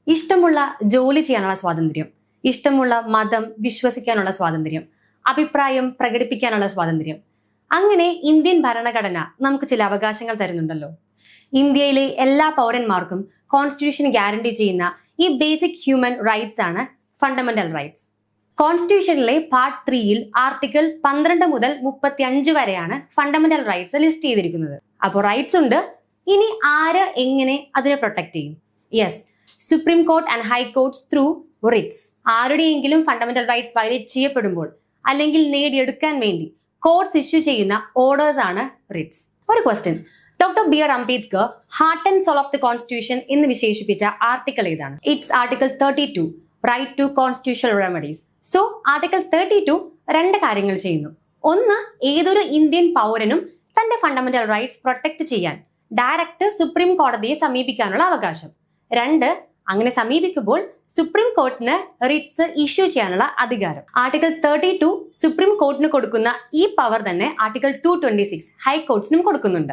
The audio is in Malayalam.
ഇഷ്ടമുള്ള ജോലി ചെയ്യാനുള്ള സ്വാതന്ത്ര്യം, ഇഷ്ടമുള്ള മതം വിശ്വസിക്കാനുള്ള സ്വാതന്ത്ര്യം, അഭിപ്രായം പ്രകടിപ്പിക്കാനുള്ള സ്വാതന്ത്ര്യം. അങ്ങനെ ഇന്ത്യൻ ഭരണഘടന നമുക്ക് ചില അവകാശങ്ങൾ തരുന്നുണ്ടല്ലോ. ഇന്ത്യയിലെ എല്ലാ പൗരന്മാർക്കും കോൺസ്റ്റിറ്റ്യൂഷൻ ഗ്യാരണ്ടി ചെയ്യുന്ന ഈ ബേസിക് ഹ്യൂമൻ റൈറ്റ്സ് ആണ് ഫണ്ടമെന്റൽ റൈറ്റ്സ്. കോൺസ്റ്റിറ്റ്യൂഷനിലെ പാർട്ട് 3-ൽ ആർട്ടിക്കിൾ 12 മുതൽ 35 വരെയാണ് ഫണ്ടമെന്റൽ റൈറ്റ്സ് ലിസ്റ്റ് ചെയ്തിരിക്കുന്നത്. അപ്പോൾ റൈറ്റ്സ് ഉണ്ട്. ഇനി ആര് എങ്ങനെ അതിനെ പ്രൊട്ടക്ട് ചെയ്യും? Yes, supreme court and high courts through writs. ആരുടെയെങ്കിലും ഫണ്ടമെന്റൽ റൈറ്റ്സ് വയലേറ്റ് ചെയ്യപ്പെടുമ്പോൾ അല്ലെങ്കിൽ നേടിയെടുക്കാൻ വേണ്ടി കോർട്ട്സ് ഇഷ്യൂ ചെയ്യുന്ന ഓർഡേഴ്സ് ആണ് റിറ്റ്സ്. ഒരു question, doctor B R Ambedkar heart and soul of the constitution എന്ന് വിശേഷിപ്പിച്ച ആർട്ടിക്കിൾ ഏതാണ്? It's article 32, right to constitutional remedies. So article 32 രണ്ട് കാര്യങ്ങൾ ചെയ്യുന്നു. ഒന്ന്, ഏതൊരു ഇന്ത്യൻ പൗരനും തന്റെ ഫണ്ടമെന്റൽ റൈറ്റ്സ് പ്രൊട്ടക്ട് ചെയ്യാൻ ഡയറക്റ്റ് സുപ്രീം കോടതിയെ സമീപിക്കാനുള്ള അവകാശം. രണ്ട്, അങ്ങനെ സമീപിക്കുമ്പോൾ സുപ്രീം കോർട്ടിന് റിറ്റ്സ് ഇഷ്യൂ ചെയ്യാനുള്ള അധികാരം. ആർട്ടിക്കിൾ 32 സുപ്രീം കോർട്ടിന് കൊടുക്കുന്ന ഈ പവർ തന്നെ ആർട്ടിക്കിൾ 226 ഹൈക്കോർട്സിനും കൊടുക്കുന്നുണ്ട്.